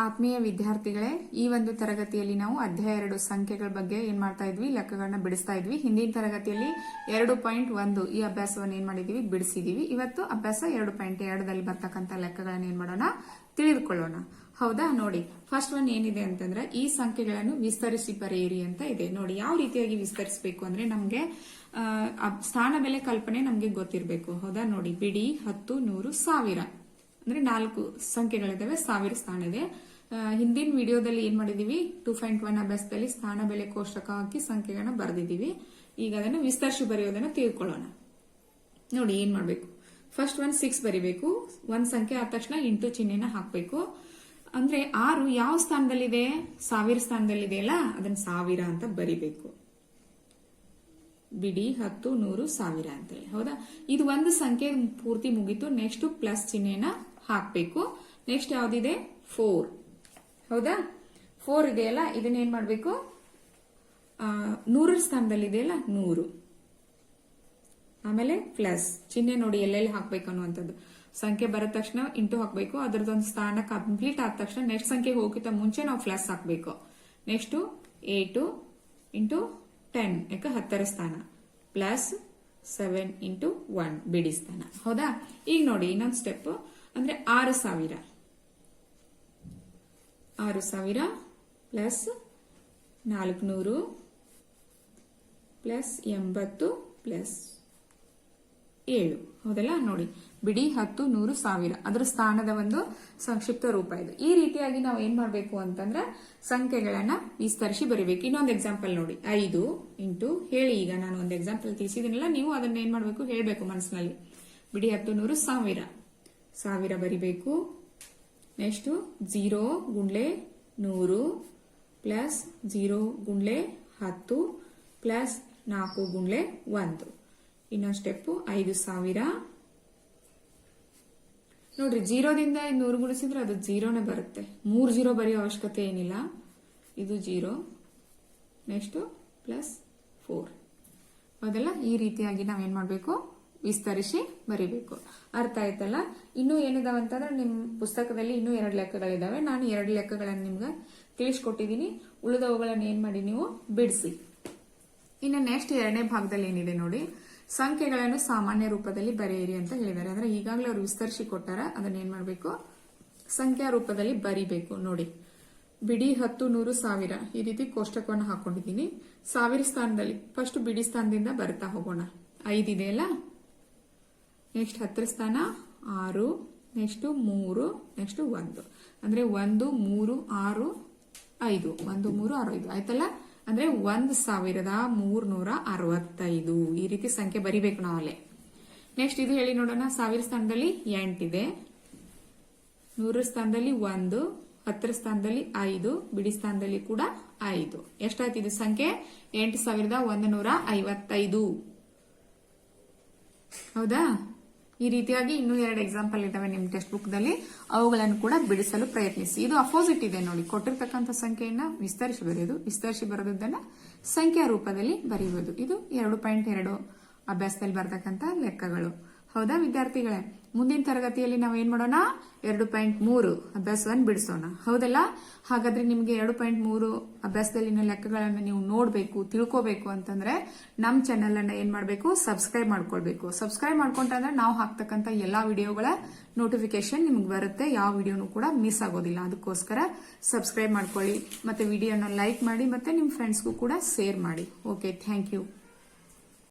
ಆತ್ಮೀಯ ವಿದ್ಯಾರ್ಥಿಗಳೇ, ಈ ಒಂದು ತರಗತಿಯಲ್ಲಿ ನಾವು ಅಧ್ಯಾಯ 2 ಸಂಖ್ಯೆಗಳ ಬಗ್ಗೆ ಏನ್ ಮಾಡ್ತಾ ಇದ್ವಿ, ಲೆಕ್ಕಗಳನ್ನ ಬಿಡಿಸ್ತಾ ಇದ್ವಿ. ಹಿಂದಿನ ತರಗತಿಯಲ್ಲಿ 2.1 ಈ ಅಭ್ಯಾಸವನ್ನು ಏನ್ ಮಾಡಿದೀವಿ, ಬಿಡಿಸಿದೀವಿ. ಇವತ್ತು ಅಭ್ಯಾಸ 2.2ದಲ್ಲಿ ಬರ್ತಕ್ಕಂಥ ಲೆಕ್ಕಗಳನ್ನ ಏನ್ ಮಾಡೋಣ, ತಿಳಿದುಕೊಳ್ಳೋಣ. ಹೌದಾ? ನೋಡಿ, ಫಸ್ಟ್ ಒನ್ ಏನಿದೆ ಅಂತಂದ್ರೆ, ಈ ಸಂಖ್ಯೆಗಳನ್ನು ವಿಸ್ತರಿಸಿ ಬರೆಯಿರಿ ಅಂತ ಇದೆ. ನೋಡಿ, ಯಾವ ರೀತಿಯಾಗಿ ವಿಸ್ತರಿಸಬೇಕು ಅಂದ್ರೆ, ನಮ್ಗೆ ಸ್ಥಾನ ಬೆಲೆ ಕಲ್ಪನೆ ನಮ್ಗೆ ಗೊತ್ತಿರಬೇಕು. ಹೌದಾ? ನೋಡಿ, ಬಿಡಿ, 10, 100, 1000 ಅಂದ್ರೆ 4 ಸಂಖ್ಯೆಗಳಿದಾವೆ, 1000 ಸ್ಥಾನ ಇದೆ. ಹಿಂದಿನ ವಿಡಿಯೋದಲ್ಲಿ ಏನ್ ಮಾಡಿದೀವಿ, 2.1 ಅಭ್ಯಾಸದಲ್ಲಿ ಸ್ಥಾನ ಬೆಲೆ ಕೋಷ್ಟಕ ಹಾಕಿ ಸಂಖ್ಯೆಗಳನ್ನ ಬರೆದಿದ್ದೀವಿ. ಈಗ ಅದನ್ನು ವಿಸ್ತರಿಸಿ ಬರೆಯೋದನ್ನ ತಿಳ್ಕೊಳ್ಳೋಣ. ನೋಡಿ, ಏನ್ ಮಾಡ್ಬೇಕು, ಫಸ್ಟ್ 6 ಬರಿಬೇಕು. ಒಂದ್ ಸಂಖ್ಯೆ ಆದ ತಕ್ಷಣ ಇಂಟು ಚಿಹ್ನೆನ ಹಾಕ್ಬೇಕು. ಅಂದ್ರೆ 6 ಯಾವ ಸ್ಥಾನದಲ್ಲಿದೆ, 1000 ಸ್ಥಾನದಲ್ಲಿದೆ ಅಲ್ಲ, ಅದನ್ನ 1000 ಅಂತ ಬರಿಬೇಕು. ಬಿಡಿ, 10, 100, 1000 ಅಂತ ಹೇಳಿ. ಹೌದಾ? ಇದು ಒಂದು ಸಂಖ್ಯೆ ಪೂರ್ತಿ ಮುಗೀತು. ನೆಕ್ಸ್ಟ್ ಪ್ಲಸ್ ಚಿಹ್ನೆನ ಹಾಕ್ಬೇಕು. ನೆಕ್ಸ್ಟ್ ಯಾವ್ದಿದೆ, 4. ಹೌದಾ? 4 ಇದೆಯಲ್ಲ, ಇದನ್ನ ಏನ್ ಮಾಡ್ಬೇಕು, 100 ಸ್ಥಾನದಲ್ಲಿ ಇದೆಯಲ್ಲ, 100. ಆಮೇಲೆ ಪ್ಲಸ್ ಚಿಹ್ನೆ ನೋಡಿ ಎಲ್ಲೆಲ್ಲಿ ಹಾಕ್ಬೇಕು ಅನ್ನುವಂಥದ್ದು. ಸಂಖ್ಯೆ ಬರದ ತಕ್ಷಣ ಇಂಟು ಹಾಕ್ಬೇಕು. ಅದರದೊಂದು ಸ್ಥಾನ ಕಂಪ್ಲೀಟ್ ಆದ ತಕ್ಷಣ ನೆಕ್ಸ್ಟ್ ಸಂಖ್ಯೆಗೆ ಹೋಗಿದ್ದ ಮುಂಚೆ ನಾವು ಪ್ಲಸ್ ಹಾಕ್ಬೇಕು. ನೆಕ್ಸ್ಟ್ 8 ಇಂಟು 10 ಯಾಕೆ 10ರ ಸ್ಥಾನ, ಪ್ಲಸ್ 7 ಇಂಟು 1 ಬಿಡಿ ಸ್ಥಾನ. ಹೌದಾ? ಈಗ ನೋಡಿ, ಇನ್ನೊಂದು ಸ್ಟೆಪ್ ಅಂದ್ರೆ 6000 ಪ್ಲಸ್ 400 ಪ್ಲಸ್ 80 ಪ್ಲಸ್ 7. ಹೌದಲ್ಲ? ನೋಡಿ, ಬಿಡಿ, 10, 100, 1000 ಅದರ ಸ್ಥಾನದ ಒಂದು ಸಂಕ್ಷಿಪ್ತ ರೂಪ ಇದು. ಈ ರೀತಿಯಾಗಿ ನಾವು ಏನ್ ಮಾಡ್ಬೇಕು ಅಂತಂದ್ರೆ, ಸಂಖ್ಯೆಗಳನ್ನ ವಿಸ್ತರಿಸಿ ಬರೀಬೇಕು. ಇನ್ನೊಂದು ಎಕ್ಸಾಂಪಲ್ ನೋಡಿ, 5 ಇಂಟು ಹೇಳಿ. ಈಗ ನಾನು ಒಂದು ಎಕ್ಸಾಂಪಲ್ ತಿಳಿಸಿದಿನಲ್ಲ, ನೀವು ಅದನ್ನ ಏನ್ ಮಾಡ್ಬೇಕು, ಹೇಳ್ಬೇಕು ಮನಸ್ಸಿನಲ್ಲಿ. ಬಿಡಿ, 10, 100, 1000 ಬರಿಬೇಕು. Next 0 ಗುಂಡ್ಲೆ 100 plus 0 ಗುಂಡ್ಲೆ 10 plus 4 ಗುಂಡ್ಲೆ 1. ಇನ್ನೊಂದು ಸ್ಟೆಪ್ 5000. ನೋಡ್ರಿ, 0ದಿಂದ 100 ಗುಣಿಸಿದ್ರೆ ಅದು 0ನೇ ಬರುತ್ತೆ. 3 0 ಬರೆಯೋ ಅವಶ್ಯಕತೆ ಏನಿಲ್ಲ. ಇದು 0 ನೆಕ್ಸ್ಟ್ ಪ್ಲಸ್ 4. ಹೌದಲ್ಲ? ಈ ರೀತಿಯಾಗಿ ನಾವೇನ್ ಮಾಡ್ಬೇಕು, ವಿಸ್ತರಿಸಿ ಬರಿಬೇಕು. ಅರ್ಥ ಆಯ್ತಲ್ಲ? ಇನ್ನೂ ಏನಿದಾವಂತಂದ್ರೆ, ನಿಮ್ ಪುಸ್ತಕದಲ್ಲಿ ಇನ್ನೂ 2 ಲೆಕ್ಕಗಳಿದಾವೆ. ನಾನು 2 ಲೆಕ್ಕಗಳನ್ನು ನಿಮ್ಗೆ ತಿಳಿಸ್ಕೊಟ್ಟಿದ್ದೀನಿ. ಉಳಿದವುಗಳನ್ನ ಏನ್ ಮಾಡಿ ನೀವು ಬಿಡಿಸಿ. ಇನ್ನು ನೆಕ್ಸ್ಟ್ 2ನೇ ಭಾಗದಲ್ಲಿ ಏನಿದೆ ನೋಡಿ, ಸಂಖ್ಯೆಗಳನ್ನು ಸಾಮಾನ್ಯ ರೂಪದಲ್ಲಿ ಬರೆಯಿರಿ ಅಂತ ಹೇಳಿದ್ದಾರೆ. ಅಂದ್ರೆ ಈಗಾಗಲೇ ಅವ್ರು ವಿಸ್ತರಿಸಿ ಕೊಟ್ಟಾರ, ಅದನ್ನ ಏನ್ ಮಾಡ್ಬೇಕು, ಸಂಖ್ಯಾ ರೂಪದಲ್ಲಿ ಬರಿಬೇಕು. ನೋಡಿ, ಬಿಡಿ, 10, 100, 1000 ಈ ರೀತಿ ಕೋಷ್ಟಕವನ್ನು ಹಾಕೊಂಡಿದ್ದೀನಿ. 1000 ಸ್ಥಾನದಲ್ಲಿ ಫಸ್ಟ್ ಬಿಡಿ ಸ್ಥಾನದಿಂದ ಬರ್ತಾ ಹೋಗೋಣ. 5 ಇದೆಯಲ್ಲ, ನೆಕ್ಸ್ಟ್ 10ರ ಸ್ಥಾನ 6, ನೆಕ್ಸ್ಟ್ 3, ನೆಕ್ಸ್ಟ್ 1 ಅಂದ್ರೆ 1, 3, 6, 5 1, 3, 6, 5 ಆಯ್ತಲ್ಲ? ಅಂದ್ರೆ 1365 ಈ ರೀತಿ ಸಂಖ್ಯೆ ಬರಿಬೇಕು ನಾವಲ್ಲೇ. ನೆಕ್ಸ್ಟ್ ಇದು ಹೇಳಿ ನೋಡೋಣ. 1000 ಸ್ಥಾನದಲ್ಲಿ 8 ಇದೆ, 100 ಸ್ಥಾನದಲ್ಲಿ 1, 10ರ ಸ್ಥಾನದಲ್ಲಿ 5, ಬಿಡಿ ಸ್ಥಾನದಲ್ಲಿ ಕೂಡ 5. ಎಷ್ಟಾಯ್ತು ಇದು ಸಂಖ್ಯೆ? 8155. ಹೌದಾ? ಈ ರೀತಿಯಾಗಿ ಇನ್ನೂ 2 ಎಕ್ಸಾಂಪಲ್ ಇದಾವೆ ನಿಮ್ಮ ಟೆಕ್ಸ್ಟ್ ಬುಕ್ ದಲ್ಲಿ, ಅವುಗಳನ್ನು ಕೂಡ ಬಿಡಿಸಲು ಪ್ರಯತ್ನಿಸಿ. ಇದು ಅಪೋಸಿಟ್ ಇದೆ ನೋಡಿ, ಕೊಟ್ಟಿರ್ತಕ್ಕಂಥ ಸಂಖ್ಯೆಯನ್ನ ವಿಸ್ತರಿಸಿ ಬರೆಯೋದು, ವಿಸ್ತರಿಸಿ ಬರೆದನ್ನ ಸಂಖ್ಯಾ ರೂಪದಲ್ಲಿ ಬರೆಯುವುದು. ಇದು 2.2 ಅಭ್ಯಾಸದಲ್ಲಿ ಬರ್ತಕ್ಕಂಥ ಲೆಕ್ಕಗಳು. ಹೌದಾ ವಿದ್ಯಾರ್ಥಿಗಳೇ? ಮುಂದಿನ ತರಗತಿಯಲ್ಲಿ ನಾವು ಏನ್ ಮಾಡೋಣ, 2.3 ಅಭ್ಯಾಸವನ್ನು ಬಿಡಿಸೋಣ. ಹೌದಲ್ಲ? ಹಾಗಾದ್ರೆ ನಿಮ್ಗೆ 2.3 ಅಭ್ಯಾಸದಲ್ಲಿನ ಲೆಕ್ಕಗಳನ್ನ ನೀವು ನೋಡ್ಬೇಕು, ತಿಳ್ಕೋಬೇಕು ಅಂತಂದ್ರೆ ನಮ್ ಚಾನೆಲ್ ಅನ್ನ ಏನ್ ಮಾಡ್ಬೇಕು, ಸಬ್ಸ್ಕ್ರೈಬ್ ಮಾಡ್ಕೊಳ್ಬೇಕು. ಸಬ್ಸ್ಕ್ರೈಬ್ ಮಾಡ್ಕೊಂಡ್ರೆ ನಾವು ಹಾಕ್ತಕ್ಕಂಥ ಎಲ್ಲಾ ವಿಡಿಯೋಗಳ ನೋಟಿಫಿಕೇಶನ್ ನಿಮ್ಗೆ ಬರುತ್ತೆ. ಯಾವ ವಿಡಿಯೋನು ಕೂಡ ಮಿಸ್ ಆಗೋದಿಲ್ಲ. ಅದಕ್ಕೋಸ್ಕರ ಸಬ್ಸ್ಕ್ರೈಬ್ ಮಾಡ್ಕೊಳ್ಳಿ, ಮತ್ತೆ ವಿಡಿಯೋನ ಲೈಕ್ ಮಾಡಿ, ಮತ್ತೆ ನಿಮ್ ಫ್ರೆಂಡ್ಸ್ಗೂ ಕೂಡ ಶೇರ್ ಮಾಡಿ. Okay, thank you.